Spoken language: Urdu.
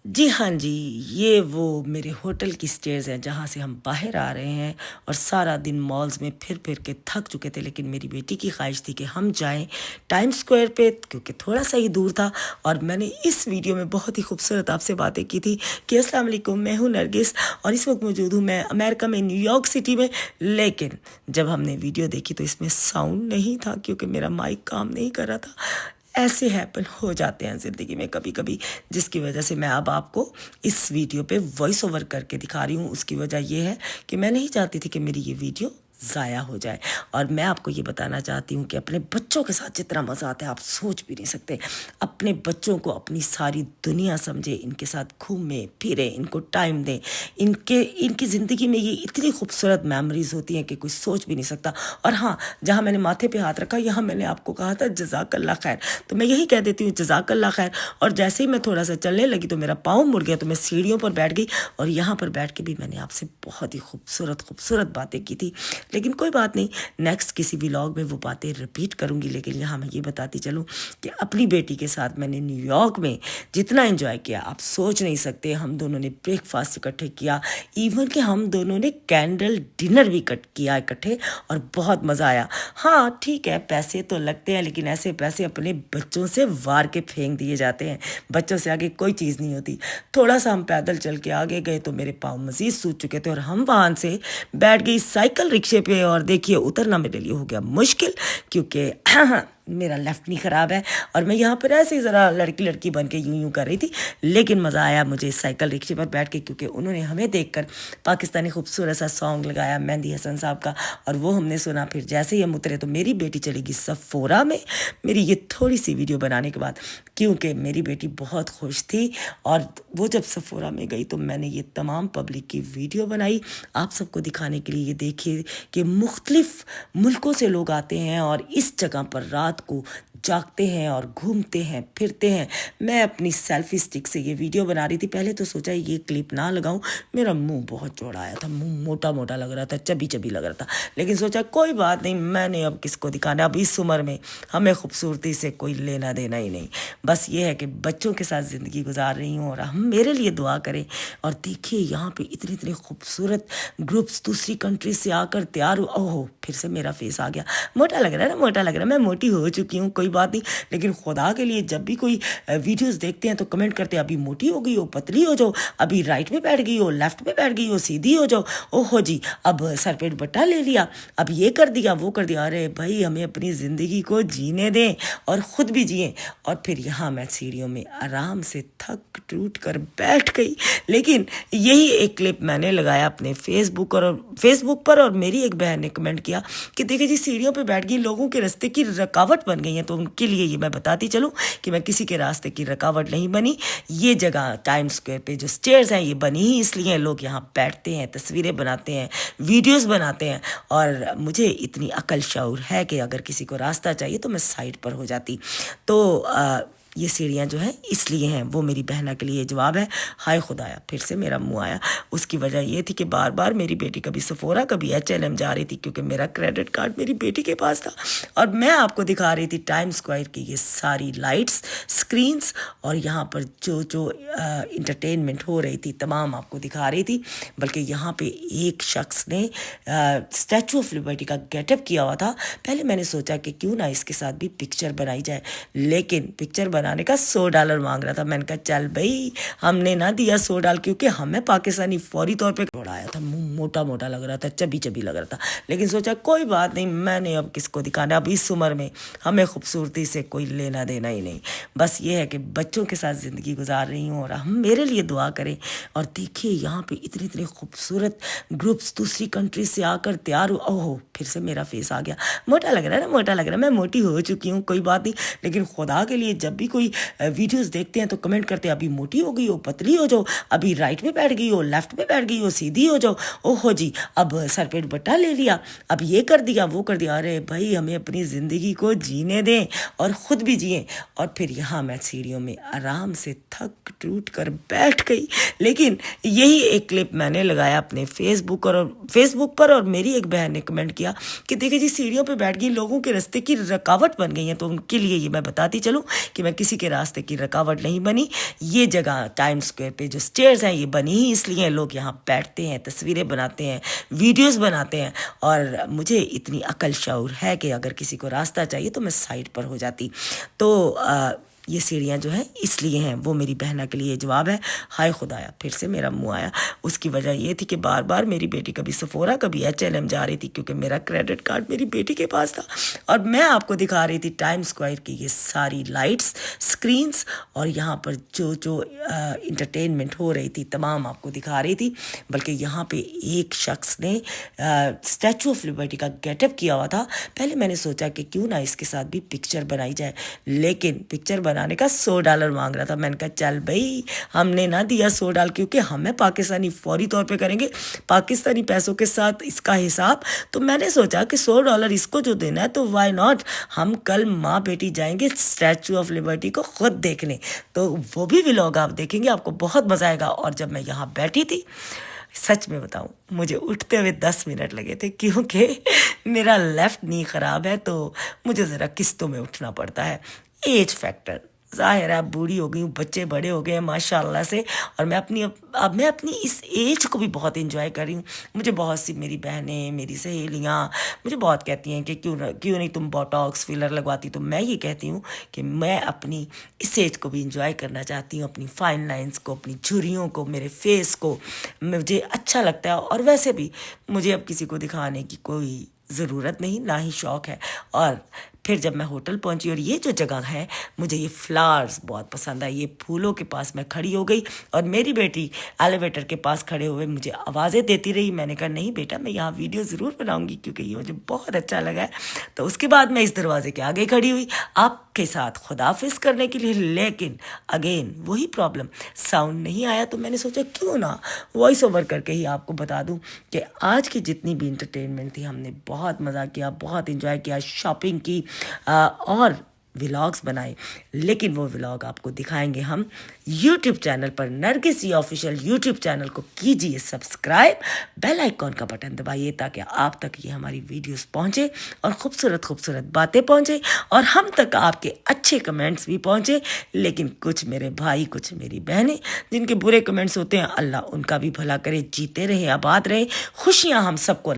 جی ہاں جی، یہ وہ میرے ہوٹل کی سٹیئرز ہیں جہاں سے ہم باہر آ رہے ہیں، اور سارا دن مالز میں پھر پھر کے تھک چکے تھے، لیکن میری بیٹی کی خواہش تھی کہ ہم جائیں ٹائم اسکوائر پہ کیونکہ تھوڑا سا ہی دور تھا۔ اور میں نے اس ویڈیو میں بہت ہی خوبصورت آپ سے باتیں کی تھی کہ السلام علیکم، میں ہوں نرگس اور اس وقت موجود ہوں میں امریکہ میں نیو یارک سٹی میں۔ لیکن جب ہم نے ویڈیو دیکھی تو اس میں ساؤنڈ نہیں تھا کیونکہ میرا مائک کام نہیں کر رہا تھا۔ ایسے ہیپن ہو جاتے ہیں زندگی میں کبھی کبھی، جس کی وجہ سے میں اب آپ کو اس ویڈیو پہ وائس اوور کر کے دکھا رہی ہوں۔ اس کی وجہ یہ ہے کہ میں نہیں چاہتی تھی کہ میری یہ ویڈیو ضائع ہو جائے، اور میں آپ کو یہ بتانا چاہتی ہوں کہ اپنے بچوں کے ساتھ جتنا مزہ آتا ہے آپ سوچ بھی نہیں سکتے۔ اپنے بچوں کو اپنی ساری دنیا سمجھے، ان کے ساتھ گھومیں پھریں، ان کو ٹائم دیں، ان کی زندگی میں یہ اتنی خوبصورت میموریز ہوتی ہیں کہ کوئی سوچ بھی نہیں سکتا۔ اور ہاں، جہاں میں نے ماتھے پہ ہاتھ رکھا یہاں میں نے آپ کو کہا تھا جزاک اللہ خیر، تو میں یہی کہہ دیتی ہوں جزاک اللہ خیر۔ اور جیسے ہی میں تھوڑا سا چلنے لگی تو میرا پاؤں مڑ گیا، تو میں سیڑھیوں پر بیٹھ گئی، اور یہاں پر بیٹھ کے بھی میں نے آپ سے بہت ہی خوبصورت باتیں کی تھی۔ لیکن کوئی بات نہیں، نیکسٹ کسی ولاگ میں وہ باتیں رپیٹ کروں گی۔ لیکن یہاں میں یہ بتاتی چلوں کہ اپنی بیٹی کے ساتھ میں نے نیو یارک میں جتنا انجوائے کیا آپ سوچ نہیں سکتے۔ ہم دونوں نے بریک فاسٹ اکٹھے کیا، ایون کہ ہم دونوں نے کینڈل ڈنر بھی کیا اکٹھے، اور بہت مزہ آیا۔ ہاں ٹھیک ہے، پیسے تو لگتے ہیں، لیکن ایسے پیسے اپنے بچوں سے وار کے پھینک دیے جاتے ہیں۔ بچوں سے آگے کوئی چیز نہیں ہوتی۔ تھوڑا سا ہم پیدل چل کے آگے گئے تو میرے پاؤں مزید سوج چکے تھے، اور ہم وہاں سے بیٹھ گئی سائیکل رکشے پہ، اور دیکھیے اترنا میرے لیے ہو گیا مشکل کیونکہ میرا لیفٹ نہیں خراب ہے، اور میں یہاں پر ایسے ہی ذرا لڑکی بن کے یوں کر رہی تھی۔ لیکن مزہ آیا مجھے سائیکل رکشے پر بیٹھ کے، کیونکہ انہوں نے ہمیں دیکھ کر پاکستانی خوبصورت سا سانگ لگایا مہندی حسن صاحب کا، اور وہ ہم نے سنا۔ پھر جیسے ہی ہم اترے تو میری بیٹی چلے گی سفورا میں میری یہ تھوڑی سی ویڈیو بنانے کے بعد، کیونکہ میری بیٹی بہت خوش تھی۔ اور وہ جب سفورا میں گئی تو میں نے یہ تمام پبلک کی ویڈیو بنائی آپ سب کو دکھانے کے لیے۔ یہ دیکھیے کہ مختلف ملکوں سے لوگ آتے ہیں اور اس جگہ پر رات کو جاگتے ہیں اور گھومتے ہیں پھرتے ہیں۔ میں اپنی سیلفی سٹک سے یہ ویڈیو بنا رہی تھی، پہلے تو سوچا یہ کلپ نہ لگاؤں، میرا منہ بہت چوڑا آیا تھا، منہ موٹا لگ رہا تھا، چبی لگ رہا تھا، لیکن سوچا کوئی بات نہیں، میں نے اب کس کو دکھانا، اب اس عمر میں ہمیں خوبصورتی سے کوئی لینا دینا ہی نہیں، بس یہ ہے کہ بچوں کے ساتھ زندگی گزار رہی ہوں، اور ہم میرے لیے دعا کریں۔ اور دیکھیے یہاں پہ اتنے خوبصورت گروپس دوسری کنٹری سے آ کر تیار ہو، اوہ پھر سے میرا فیس آ گیا، موٹا لگ رہا ہے نا، موٹا لگ رہا ہے، میں موٹی ہو چکی ہوں، کوئی بات نہیں، لیکن خدا کے لیے جب بھی کوئی ویڈیوز دیکھتے ہیں تو کمنٹ کرتے ہیں ابھی موٹی ہو گئی ہو، پتلی ہو جاؤ، ابھی رائٹ میں بیٹھ گئی ہو، لیفٹ میں بیٹھ گئی ہو، سیدھی ہو جاؤ، اوہو جی اب سر پہ دوپٹہ لے لیا، اب یہ کر دیا وہ کر دیا۔ ارے بھائی ہمیں اپنی زندگی کو جینے دیں اور خود بھی جئیں۔ اور پھر یہاں میں سیڑھیوں میں آرام سے تھک ٹوٹ کر بیٹھ گئی، لیکن یہی ایک کلپ میں نے لگایا اپنے فیس بک پر، اور میری ایک بہن نے کمنٹ کیا کہ دیکھیں جی سیڑھیوں پہ بیٹھ گئی، لوگوں کے راستے کی رکاوٹ بن گئی ہیں، تو ان کے لیے یہ میں بتاتی چلوں کہ میں کسی کے راستے کی رکاوٹ نہیں بنی۔ یہ جگہ ٹائم اسکوائر پہ جو سٹیئرز ہیں یہ بنی ہی اس لیے لوگ یہاں بیٹھتے ہیں، تصویریں بناتے ہیں، ویڈیوز بناتے ہیں، اور مجھے اتنی عقل شعور ہے کہ اگر کسی کو راستہ چاہیے تو میں سائڈ پر ہو جاتی۔ تو یہ سیڑھیاں جو ہیں اس لیے ہیں، وہ میری بہنہ کے لیے جواب ہے۔ ہائے خدایا پھر سے میرا منہ آیا، اس کی وجہ یہ تھی کہ بار بار میری بیٹی کبھی سفورا کبھی H&M جا رہی تھی، کیونکہ میرا کریڈٹ کارڈ میری بیٹی کے پاس تھا، اور میں آپ کو دکھا رہی تھی ٹائم اسکوائر کی یہ ساری لائٹس، اسکرینس، اور یہاں پر جو انٹرٹینمنٹ ہو رہی تھی تمام آپ کو دکھا رہی تھی۔ بلکہ یہاں پہ ایک شخص نے اسٹیچو آف لبرٹی کا گیٹ اپ کیا ہوا تھا، پہلے میں نے سوچا کہ کیوں نہ اس کے ساتھ بھی پکچر بنائی جائے، لیکن پکچر بنانے کا $100 مانگ رہا تھا۔ میں نے کہا چل بھائی ہم نے نہ دیا $100 کیونکہ ہمیں پاکستانی فوری طور پہ اڑایا تھا، موٹا لگ رہا تھا، چبی لگ رہا تھا، لیکن سوچا کوئی بات نہیں، میں نے اب کس کو دکھانا، اب اس عمر میں ہمیں خوبصورتی سے کوئی لینا دینا ہی نہیں، بس یہ ہے کہ بچوں کے ساتھ زندگی گزار رہی ہوں، اور ہم میرے لیے دعا کریں۔ اور دیکھیے یہاں پہ اتنے خوبصورت گروپس دوسری کنٹری سے آ کر تیار ہو، اوہ پھر سے میرا فیس آ گیا، موٹا لگ رہا ہے نا، موٹا لگ رہا ہے، میں موٹی ہو چکی ہوں، کوئی بات نہیں، لیکن خدا کے لیے جب بھی کوئی ویڈیوز دیکھتے ہیں تو کمنٹ کرتے ہیں ابھی موٹی ہو گئی ہو، پتلی ہو جاؤ، ابھی رائٹ میں بیٹھ گئی ہو، لیفٹ میں بیٹھ گئی ہو، سیدھی ہو جاؤ، اوہو جی اب سر پہ دوپٹہ لے لیا، اب یہ کر دیا وہ کر دیا. ارے بھائی ہمیں اپنی زندگی کو جینے دیں اور خود بھی جئیں. اور پھر یہاں میں سیڑھیوں میں آرام سے تھک ٹوٹ کر بیٹھ گئی. لیکن یہی ایک کلپ میں نے لگایا اپنے فیس بک پر، اور میری ایک بہن نے کمنٹ کیا کہ دیکھیں جی سیڑھیوں پہ بیٹھ گئی، لوگوں کے راستے کی رکاوٹ بن گئی ہیں. تو ان کے لیے یہ میں بتاتی چلوں کہ میں کسی کے راستے کی رکاوٹ نہیں بنی. یہ جگہ ٹائم اسکوائر پہ جو اسٹیئرز ہیں یہ بنی ہی اس لیے لوگ یہاں بیٹھتے ہیں، تصویریں بناتے ہیں، ویڈیوز بناتے ہیں. اور مجھے اتنی عقل شعور ہے کہ اگر کسی کو راستہ چاہیے تو میں سائڈ پر ہو جاتی. تو یہ سیڑھیاں جو ہیں اس لیے ہیں. وہ میری بہنہ کے لیے جواب ہے. ہائے خدایا پھر سے میرا منہ آیا. اس کی وجہ یہ تھی کہ بار بار میری بیٹی کبھی سفورا کبھی H&M جا رہی تھی کیونکہ میرا کریڈٹ کارڈ میری بیٹی کے پاس تھا، اور میں آپ کو دکھا رہی تھی ٹائم اسکوائر کی یہ ساری لائٹس، اسکرینس، اور یہاں پر جو انٹرٹینمنٹ ہو رہی تھی تمام آپ کو دکھا رہی تھی. بلکہ یہاں پہ ایک شخص نے اسٹیچو آف لبرٹی کا گیٹ اپ کیا ہوا تھا. پہلے میں نے سوچا کہ کیوں نہ اس کے ساتھ بھی پکچر بنائی جائے، لیکن پکچر بنانے کا $100 مانگ رہا تھا. میں نے کہا چل بھائی ہم نے نہ دیا $100 کیونکہ ہمیں پاکستانی فوری طور پہ کریں گے پاکستانی پیسوں کے ساتھ اس کا حساب. تو میں نے سوچا کہ $100 اس کو جو دینا ہے تو وائی ناٹ، ہم کل ماں بیٹی جائیں گے اسٹیچو آف لبرٹی کو خود دیکھنے. تو وہ بھی ولاگ آپ دیکھیں گے، آپ کو بہت مزہ آئے گا. اور جب میں یہاں بیٹھی تھی سچ میں بتاؤں مجھے اٹھتے ہوئے 10 منٹ لگے تھے کیونکہ میرا لیفٹ نی خراب ہے تو مجھے ذرا قسطوں میں اٹھنا پڑتا ہے. ایج فیکٹر ظاہر ہے، بوڑھی ہو گئی ہوں، بچے بڑے ہو گئے ہیں ماشاء اللہ سے، اور میں اپنی اس ایج کو بھی بہت انجوائے کر رہی ہوں. مجھے بہت سی میری بہنیں، میری سہیلیاں مجھے بہت کہتی ہیں کہ کیوں نہیں تم بوٹاکس فلر لگواتی. تو میں یہ کہتی ہوں کہ میں اپنی اس ایج کو بھی انجوائے کرنا چاہتی ہوں، اپنی فائن لائنز کو، اپنی جھریوں کو، میرے فیس کو. مجھے اچھا لگتا ہے، اور ویسے بھی مجھے اب کسی کو دکھانے کی کوئی ضرورت نہیں، نہ ہی شوق ہے. اور پھر جب میں ہوٹل پہنچی، اور یہ جو جگہ ہے مجھے یہ فلاورز بہت پسند ہے، یہ پھولوں کے پاس میں کھڑی ہو گئی، اور میری بیٹی ایلیویٹر کے پاس کھڑے ہوئے مجھے آوازیں دیتی رہی. میں نے کہا نہیں بیٹا میں یہاں ویڈیو ضرور بناؤں گی کیونکہ یہ مجھے بہت اچھا لگا ہے. تو اس کے بعد میں اس دروازے کے آگے کھڑی ہوئی آپ کے ساتھ خداحافظ کرنے کے لیے. لیکن اگین وہی پرابلم، ساؤنڈ نہیں آیا. تو میں نے سوچا کیوں نہ وائس اوور کر کے ہی آپ کو بتا دوں کہ آج کی جتنی بھی انٹرٹینمنٹ تھی ہم نے بہت مزہ کیا، بہت انجوائے کیا، شاپنگ کی، اور ولاگز بنائے. لیکن وہ ولاگ آپ کو دکھائیں گے ہم یوٹیوب چینل پر. نرگس جی آفیشیل یوٹیوب چینل کو کیجئے سبسکرائب، بیل آئیکن کا بٹن دبائیے تاکہ آپ تک یہ ہماری ویڈیوز پہنچے اور خوبصورت باتیں پہنچے، اور ہم تک آپ کے اچھے کمنٹس بھی پہنچے. لیکن کچھ میرے بھائی، کچھ میری بہنیں جن کے برے کمنٹس ہوتے ہیں، اللہ ان کا بھی بھلا کرے، جیتے رہے، آباد رہے، خوشیاں ہم سب کو